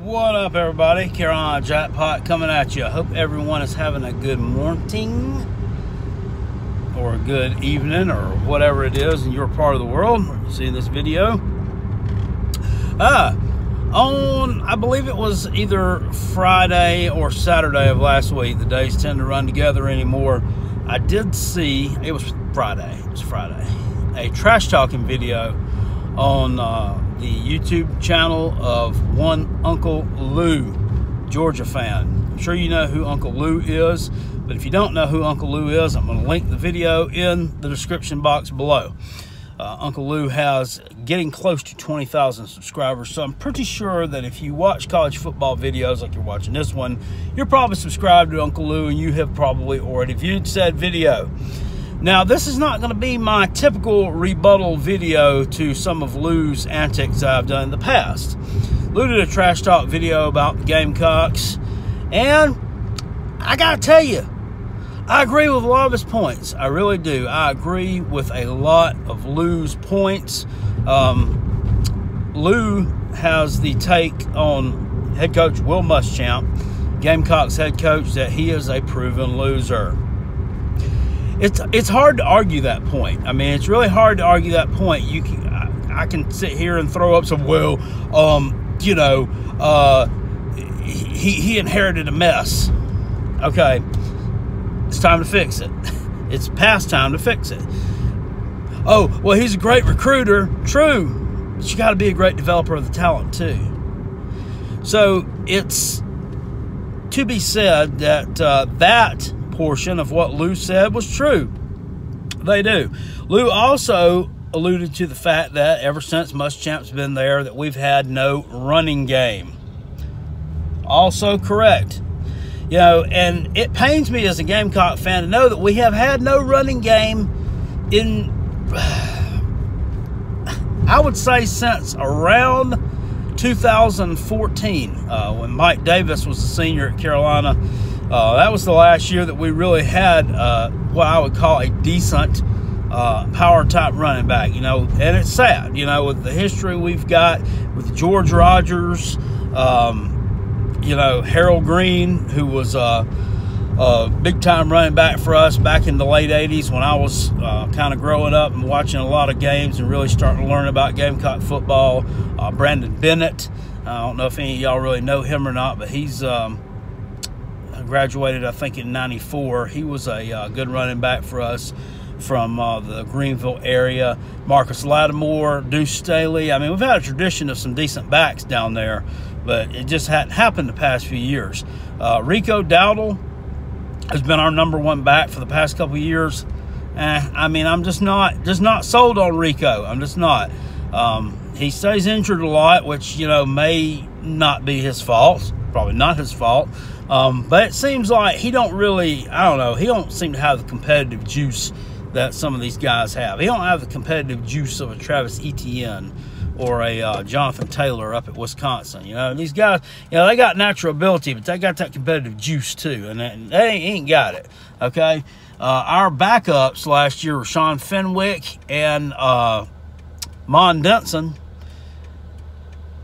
What up, everybody? Carolina Jackpot coming at you. I hope everyone is having a good morning or a good evening or whatever it is in your part of the world. You're seeing this video. I believe it was either Friday or Saturday of last week. The days tend to run together anymore. I did see, it was Friday, a trash talking video on the YouTube channel of one Uncle Lou, Georgia fan. I'm sure you know who Uncle Lou is, but if you don't know who Uncle Lou is, I'm going to link the video in the description box below. Uncle Lou has getting close to 20,000 subscribers, so I'm pretty sure that if you watch college football videos like you're watching this one, you're probably subscribed to Uncle Lou and you have probably already viewed said video. Now, this is not going to be my typical rebuttal video to some of Lou's antics I've done in the past. Lou did a trash talk video about the Gamecocks, and I got to tell you, I agree with a lot of his points. I really do. I agree with a lot of Lou's points. Lou has the take on head coach Will Muschamp, Gamecocks head coach, that he is a proven loser. It's hard to argue that point. I mean, it's really hard to argue that point. I can sit here and throw up some, well, he inherited a mess. Okay, it's time to fix it. It's past time to fix it. Oh, well, he's a great recruiter. True, but you got to be a great developer of the talent too. So it's to be said that that portion of what Lou said was true. They do. Lou also alluded to the fact that ever since Muschamp's been there, that we've had no running game. Also correct. You know, and it pains me as a Gamecock fan to know that we have had no running game in, I would say, since around 2014, when Mike Davis was a senior at Carolina. That was the last year that we really had what I would call a decent power-type running back, you know. And it's sad, you know, with the history we've got with George Rogers, Harold Green, who was a big-time running back for us back in the late 80s when I was kind of growing up and watching a lot of games and really starting to learn about Gamecock football. Brandon Bennett, I don't know if any of y'all really know him or not, but he's graduated, I think, in '94. He was a good running back for us from the Greenville area. Marcus Lattimore, Deuce Staley. I mean, we've had a tradition of some decent backs down there, but it just hadn't happened the past few years. Rico Dowdle has been our #1 back for the past couple of years. I mean, I'm just not sold on Rico. I'm just not. He stays injured a lot, which, you know, may not be his fault. Probably not his fault. But it seems like he don't really, I don't know, he don't seem to have the competitive juice that some of these guys have. He don't have the competitive juice of a Travis Etienne or a Jonathan Taylor up at Wisconsin. You know, these guys, you know, they got natural ability, but they got that competitive juice too, and they ain't got it, okay? Our backups last year were Sean Fenwick and Mon Denson.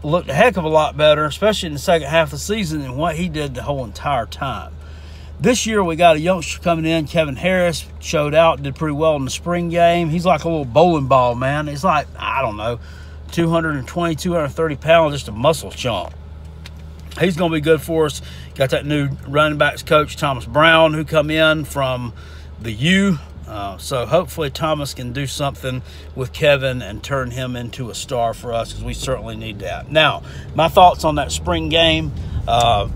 Looked a heck of a lot better, especially in the second half of the season, than what he did the whole entire time. This year, we got a youngster coming in, Kevin Harris, showed out, did pretty well in the spring game. He's like a little bowling ball, man. He's like, I don't know, 220, 230 pounds, just a muscle chunk. He's going to be good for us. Got that new running backs coach, Thomas Brown, who come in from the U. So hopefully Thomas can do something with Kevin and turn him into a star for us, because we certainly need that. Now, my thoughts on that spring game, about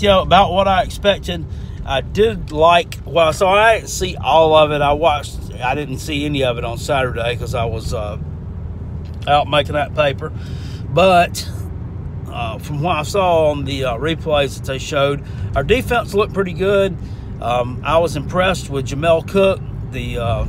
what I expected. I did like, well, so I didn't see all of it. I didn't see any of it on Saturday because I was out making that paper. But from what I saw on the replays that they showed, our defense looked pretty good. I was impressed with Jamel Cook, the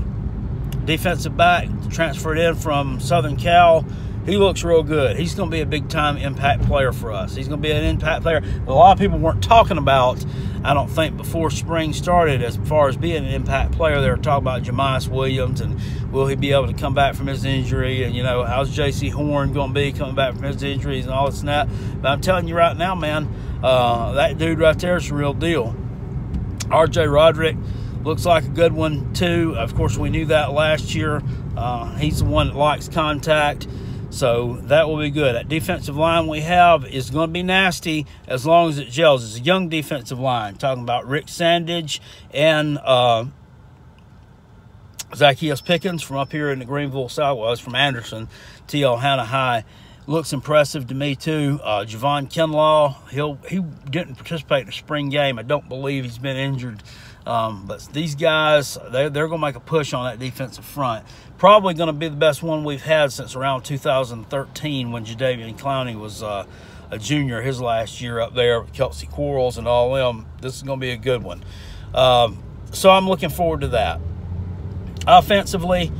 defensive back, transferred in from Southern Cal. He looks real good. He's going to be a big-time impact player for us. He's going to be an impact player a lot of people weren't talking about, I don't think, before spring started as far as being an impact player. They were talking about Jamias Williams and will he be able to come back from his injury, and, you know, how's J.C. Horn going to be coming back from his injuries and all this and that. But I'm telling you right now, man, that dude right there is the real deal. R.J. Roderick looks like a good one, too. Of course, we knew that last year. He's the one that likes contact. So that will be good. That defensive line we have is going to be nasty as long as it gels. It's a young defensive line. Talking about Rick Sandage and Zacchaeus Pickens from up here in the Greenville South. Well, it's from Anderson, T.L. Hannah High. Looks impressive to me, too. Javon Kinlaw, he didn't participate in the spring game. I don't believe he's been injured. But these guys, they're going to make a push on that defensive front. Probably going to be the best one we've had since around 2013 when Jadeveon Clowney was a junior his last year up there with Kelsey Quarles and all them. This is going to be a good one. So I'm looking forward to that. Offensively,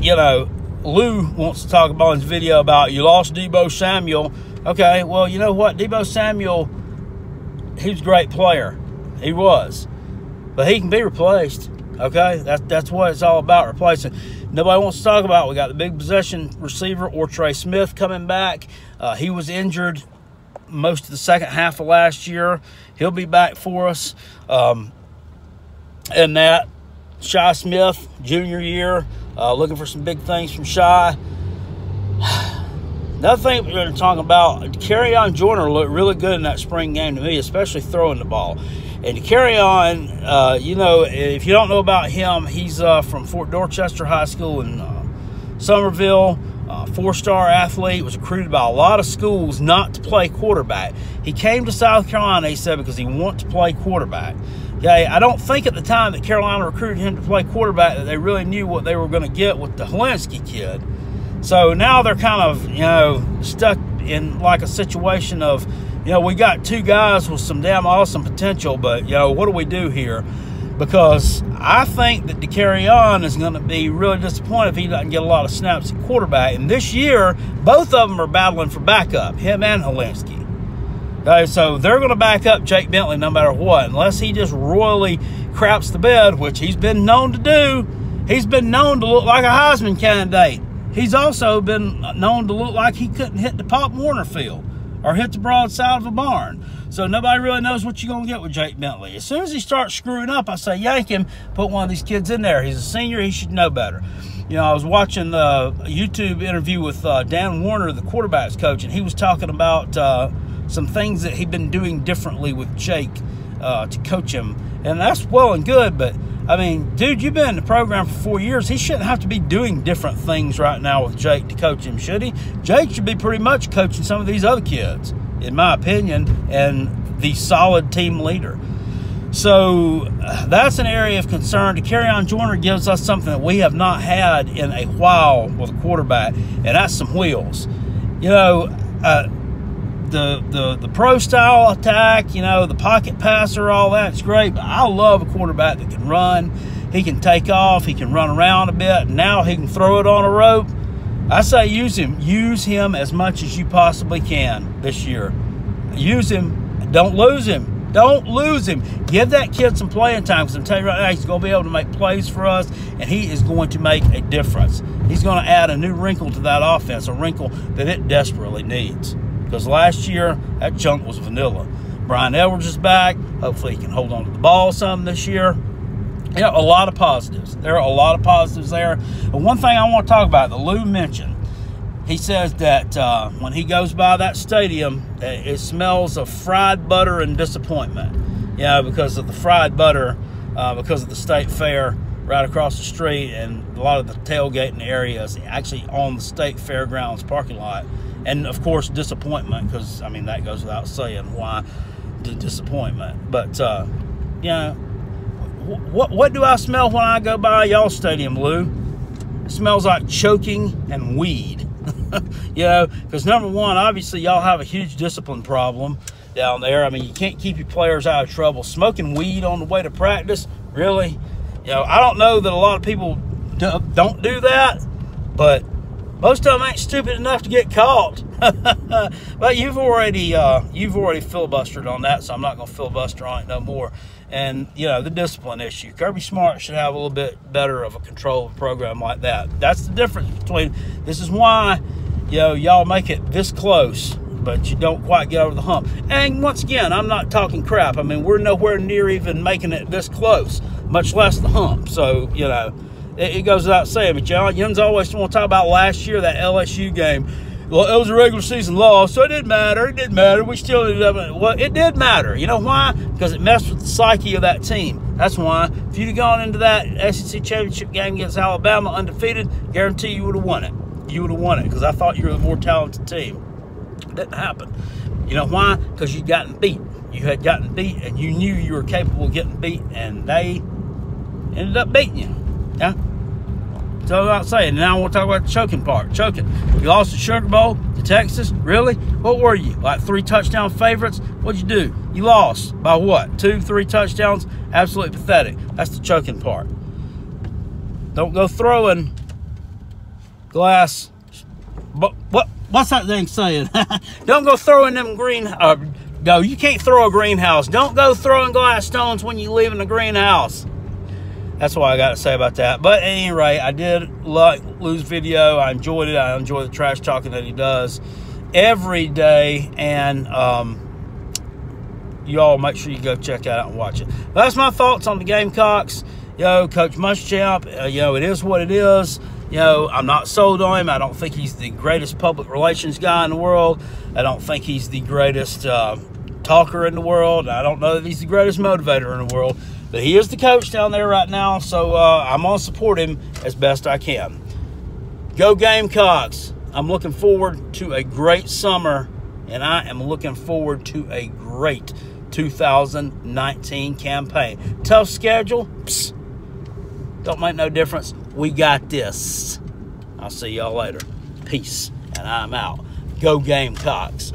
you know, Lou wants to talk about his video about you lost Debo Samuel. Okay, well, you know what? Debo Samuel, he was a great player. He was. But he can be replaced. Okay, that's what it's all about, replacing. Nobody wants to talk about it. We got the big possession receiver, Trey Smith, coming back. He was injured most of the second half of last year. He'll be back for us. And that, Shi Smith, junior year, looking for some big things from Shi. Another thing we're going to talk about, Kerryon Joyner looked really good in that spring game to me, especially throwing the ball. And to carry on, you know, if you don't know about him, he's from Fort Dorchester High School in Somerville, four-star athlete, was recruited by a lot of schools not to play quarterback. He came to South Carolina, he said, because he wanted to play quarterback. Okay, I don't think at the time that Carolina recruited him to play quarterback that they really knew what they were going to get with the Helinski kid. So now they're kind of, you know, stuck in like a situation of, you know, we got two guys with some damn awesome potential, but, you know, what do we do here? Because I think that Kerryon is going to be really disappointed if he doesn't get a lot of snaps at quarterback. And this year, both of them are battling for backup, him and Helinski. Okay, so they're going to back up Jake Bentley no matter what, unless he just royally craps the bed, which he's been known to do. He's been known to look like a Heisman candidate. He's also been known to look like he couldn't hit the Pop Warner field or hit the broadside of a barn. So nobody really knows what you're going to get with Jake Bentley. As soon as he starts screwing up, I say yank him, put one of these kids in there. He's a senior. He should know better. You know, I was watching a YouTube interview with Dan Warner, the quarterback's coach, and he was talking about some things that he'd been doing differently with Jake to coach him. And that's well and good, but, I mean, dude, you've been in the program for 4 years. He shouldn't have to be doing different things right now with Jake to coach him, should he? Jake should be pretty much coaching some of these other kids, in my opinion, and the solid team leader. So that's an area of concern. Kerryon Joyner gives us something that we have not had in a while with a quarterback, and that's some wheels. You know, the pro-style attack, you know, the pocket passer, all that's great, but I love a quarterback that can run. He can take off. He can run around a bit. And now he can throw it on a rope. I say use him. Use him as much as you possibly can this year. Use him. Don't lose him. Don't lose him. Give that kid some playing time, because I'm telling you right now, he's going to be able to make plays for us, and he is going to make a difference. He's going to add a new wrinkle to that offense, a wrinkle that it desperately needs. Because last year, that junk was vanilla. Brian Edwards is back. Hopefully he can hold on to the ball some this year. You know, a lot of positives. There are a lot of positives there. But one thing I want to talk about that Lou mentioned, he says that when he goes by that stadium, it smells of fried butter and disappointment. You know, because of the fried butter, because of the state fair right across the street, and a lot of the tailgating areas actually on the state fairgrounds parking lot. And, of course, disappointment, because, I mean, that goes without saying why the disappointment. But, you know, what do I smell when I go by y'all stadium, Lou? It smells like choking and weed. You know, because, number one, obviously y'all have a huge discipline problem down there. I mean, you can't keep your players out of trouble. Smoking weed on the way to practice, really? You know, I don't know that a lot of people don't do that, but Most of them ain't stupid enough to get caught. But you've already filibustered on that, so I'm not going to filibuster on it no more. And, you know, the discipline issue. Kirby Smart should have a little bit better of a control of a program like that. That's the difference between, this is why, you know, y'all make it this close, but you don't quite get over the hump. And once again, I'm not talking crap. I mean, we're nowhere near even making it this close, much less the hump. So, you know, it goes without saying. But y'all, Young's always want to talk about last year, that LSU game. Well, it was a regular season loss, so it didn't matter. It didn't matter. We still ended up. Well, it did matter. You know why? Because it messed with the psyche of that team. That's why. If you'd have gone into that SEC championship game against Alabama undefeated, guarantee you would have won it. You would have won it because I thought you were the more talented team. It didn't happen. You know why? Because you'd gotten beat. You had gotten beat, and you knew you were capable of getting beat, and they ended up beating you. Yeah. So I'm not saying. Now I want to talk about the choking part. Choking. You lost the Sugar Bowl to Texas. Really? What were you? Like 3 touchdown favorites? What'd you do? You lost by what? 2, 3 touchdowns? Absolutely pathetic. That's the choking part. Don't go throwing glass. But what's that thing saying? Don't go throwing them green. No, you can't throw a greenhouse. Don't go throwing glass stones when you live in a greenhouse. That's what I got to say about that. But at any rate, I did like Lou's video. I enjoyed it. I enjoy the trash talking that he does every day. And you all make sure you go check that out and watch it. But that's my thoughts on the Gamecocks. Yo, Coach Muschamp, it is what it is. I'm not sold on him. I don't think he's the greatest public relations guy in the world. I don't think he's the greatest talker in the world. I don't know that he's the greatest motivator in the world. But he is the coach down there right now, so I'm going to support him as best I can. Go Gamecocks. I'm looking forward to a great summer, and I am looking forward to a great 2019 campaign. Tough schedule? Psst. Don't make no difference. We got this. I'll see y'all later. Peace, and I'm out. Go Gamecocks.